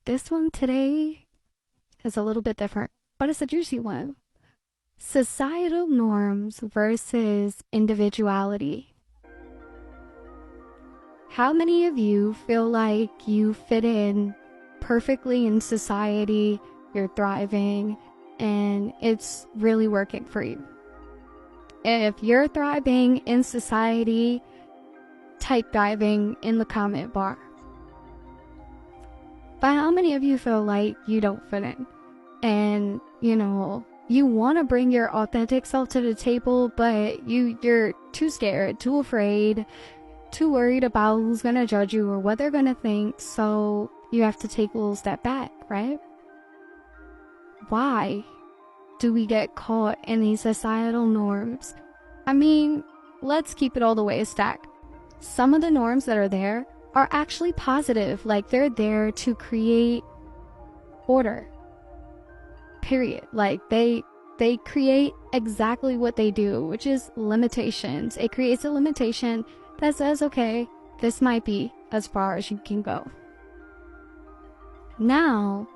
This one today is a little bit different, but it's a juicy one. Societal norms versus individuality. How many of you feel like you fit in perfectly in society, you're thriving, and it's really working for you? If you're thriving in society, type thriving in the comment bar. But how many of you feel like you don't fit in? And, you want to bring your authentic self to the table, but you're too scared, too afraid, too worried about who's going to judge you or what they're going to think, so you have to take a little step back, right? Why do we get caught in these societal norms? I mean, let's keep it all the way a stack. Some of the norms that are there are actually positive, like they're there to create order. Period. Like they create exactly what they do, which is limitations. It creates a limitation that says, okay, this might be as far as you can go. Now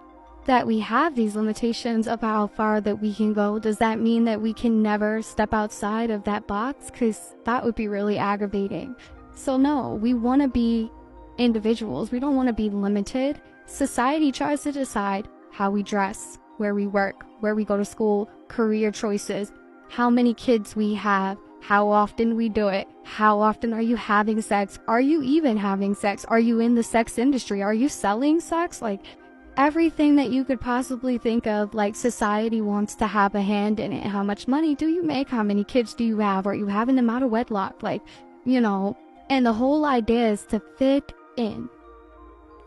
that we have these limitations of how far that we can go, does that mean that we can never step outside of that box? Because that would be really aggravating. So no, we want to be individuals. We don't want to be limited. Society tries to decide how we dress, where we work, where we go to school, career choices, how many kids we have, how often we do it, how often are you having sex, are you even having sex, are you in the sex industry, are you selling sex, like everything that you could possibly think of, like society wants to have a hand in it. How much money do you make, how many kids do you have, are you having them out of wedlock, and the whole idea is to fit in.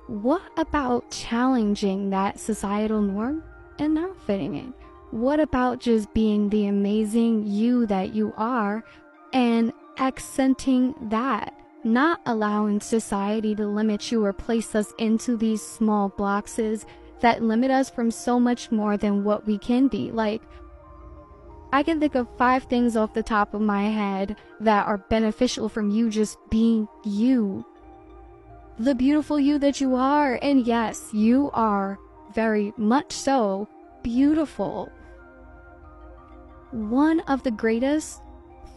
What about challenging that societal norm and not fitting in? What about just being the amazing you that you are and accenting that? Not allowing society to limit you or place us into these small boxes that limit us from so much more than what we can be. Like, I can think of 5 things off the top of my head that are beneficial from you just being you. The beautiful you that you are. And yes, you are very much so beautiful. One of the greatest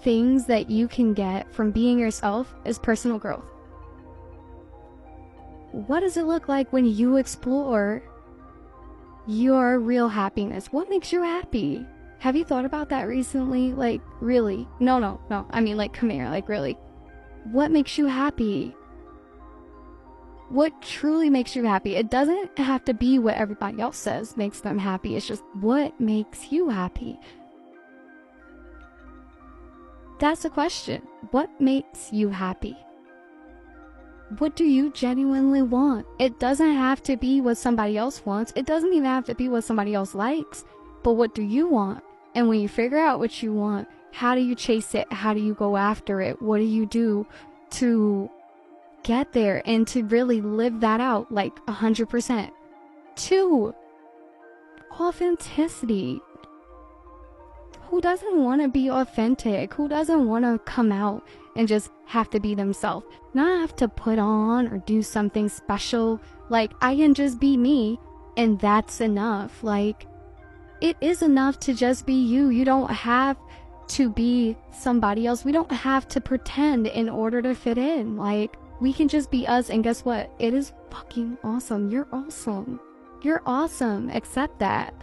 things that you can get from being yourself is personal growth. What does it look like when you explore your real happiness? What makes you happy? Have you thought about that recently? Like, really? No. I mean, like, come here, like, really. What makes you happy? What truly makes you happy? It doesn't have to be what everybody else says makes them happy. It's just what makes you happy. That's the question. What makes you happy? What do you genuinely want? It doesn't have to be what somebody else wants. It doesn't even have to be what somebody else likes. But what do you want? And when you figure out what you want, how do you chase it? How do you go after it? What do you do to get there and to really live that out like 100%? 2, authenticity. Who doesn't want to be authentic? Who doesn't want to come out and just have to be themselves? Not have to put on or do something special. Like, I can just be me and that's enough. Like, it is enough to just be you. You don't have to be somebody else. We don't have to pretend in order to fit in. Like, we can just be us, and guess what? It is fucking awesome. You're awesome. You're awesome. Accept that.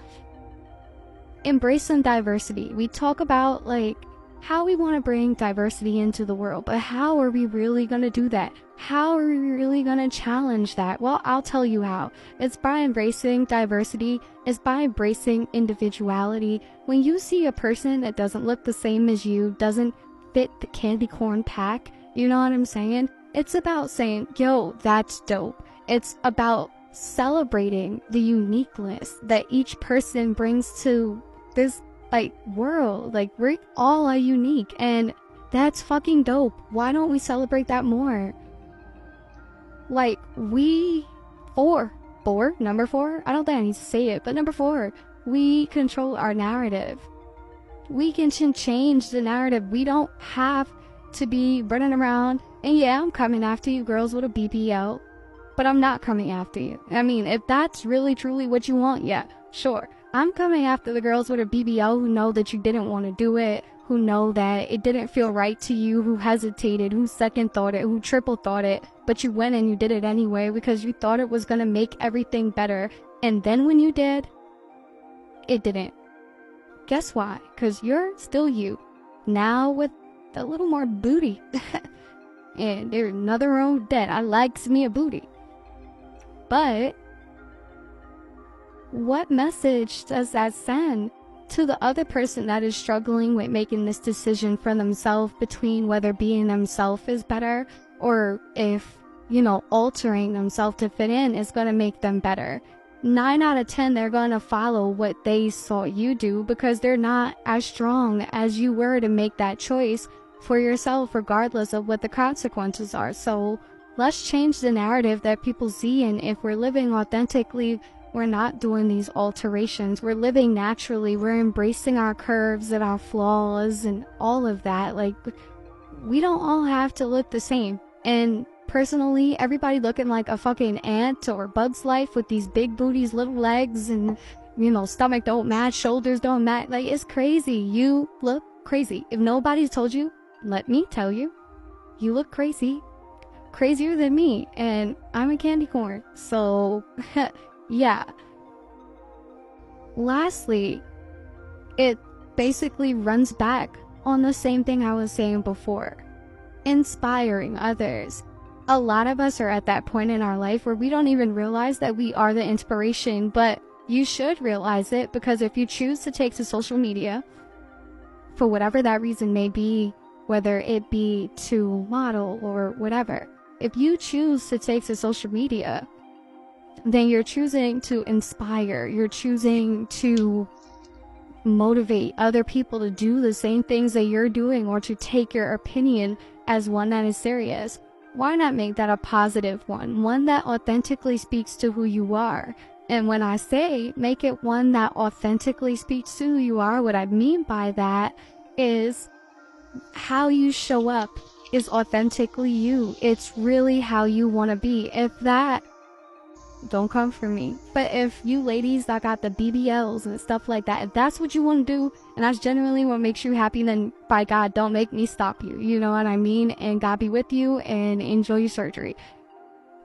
Embrace some diversity. We talk about like how we want to bring diversity into the world, but how are we really going to do that? How are we really going to challenge that? Well, I'll tell you how. It's by embracing diversity. It's by embracing individuality. When you see a person that doesn't look the same as you, doesn't fit the candy corn pack, you know what I'm saying? It's about saying, yo, that's dope. It's about celebrating the uniqueness that each person brings to this like world. Like, we all are unique, and that's fucking dope. Why don't we celebrate that more? Like, number 4, I don't think I need to say it, but number 4, we control our narrative. We can change the narrative. We don't have to be running around and yeah, I'm coming after you girls with a BBL, but I'm not coming after you. I mean, if that's really truly what you want, yeah, sure. I'm coming after the girls with a BBL who know that you didn't want to do it, who know that it didn't feel right to you, who hesitated, who second thought it, who triple thought it, but you went and you did it anyway because you thought it was going to make everything better. And then when you did, it didn't. Guess why? Because you're still you. Now with a little more booty. And there's another wrong with that. I likes me a booty. But what message does that send to the other person that is struggling with making this decision for themselves between whether being themselves is better or if, altering themselves to fit in is going to make them better? 9 out of 10, they're going to follow what they saw you do because they're not as strong as you were to make that choice for yourself, regardless of what the consequences are. So let's change the narrative that people see. And if we're living authentically, we're not doing these alterations. We're living naturally. We're embracing our curves and our flaws and all of that. Like, we don't all have to look the same. And personally, everybody looking like a fucking ant or Bug's Life with these big booties, little legs, and, stomach don't match, shoulders don't match. Like, it's crazy. You look crazy. If nobody's told you, let me tell you, you look crazy. Crazier than me. And I'm a candy corn. So, yeah. Lastly, it basically runs back on the same thing I was saying before. Inspiring others. A lot of us are at that point in our life where we don't even realize that we are the inspiration, but you should realize it, because if you choose to take to social media, for whatever that reason may be, whether it be to model or whatever, if you choose to take to social media, then you're choosing to inspire, you're choosing to motivate other people to do the same things that you're doing, or to take your opinion as one that is serious. Why not make that a positive one that authentically speaks to who you are? And when I say make it one that authentically speaks to who you are, what I mean by that is how you show up is authentically you. It's really how you want to be. If that, don't come for me, but if you ladies that got the BBLs and stuff like that, if that's what you want to do and that's genuinely what makes you happy, then by God, don't make me stop you. You know what I mean? And God be with you and enjoy your surgery.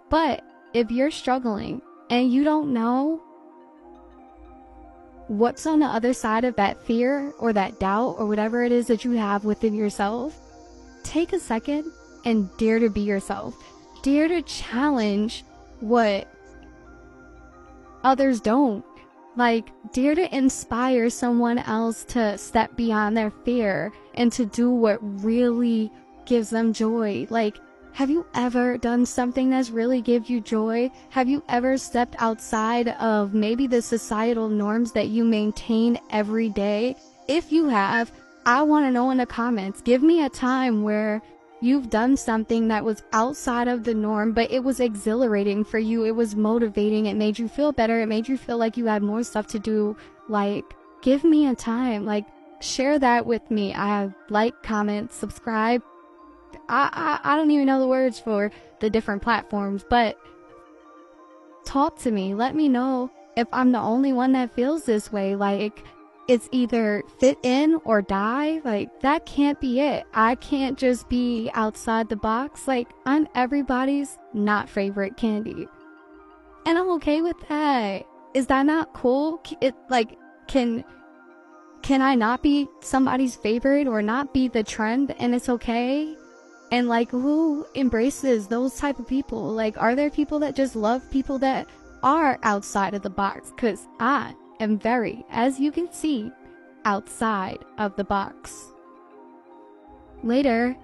But if you're struggling and you don't know what's on the other side of that fear or that doubt or whatever it is that you have within yourself, take a second and dare to be yourself. Dare to challenge what others don't. Like, dare to inspire someone else to step beyond their fear and to do what really gives them joy. Like, have you ever done something that's really gives you joy? Have you ever stepped outside of maybe the societal norms that you maintain every day? If you have, I want to know in the comments. Give me a time where you've done something that was outside of the norm, but it was exhilarating for you. It was motivating. It made you feel better. It made you feel like you had more stuff to do. Like, give me a time. Like, share that with me. Like, comment, subscribe. I don't even know the words for the different platforms, but talk to me. Let me know if I'm the only one that feels this way. Like, it's either fit in or die. Like, that can't be it. I can't just be outside the box. Like, I'm everybody's not favorite candy. And I'm okay with that. Is that not cool? Can I not be somebody's favorite or not be the trend and it's okay? And like, who embraces those type of people? Like, are there people that just love people that are outside of the box? Because I am very, as you can see, outside of the box. Later.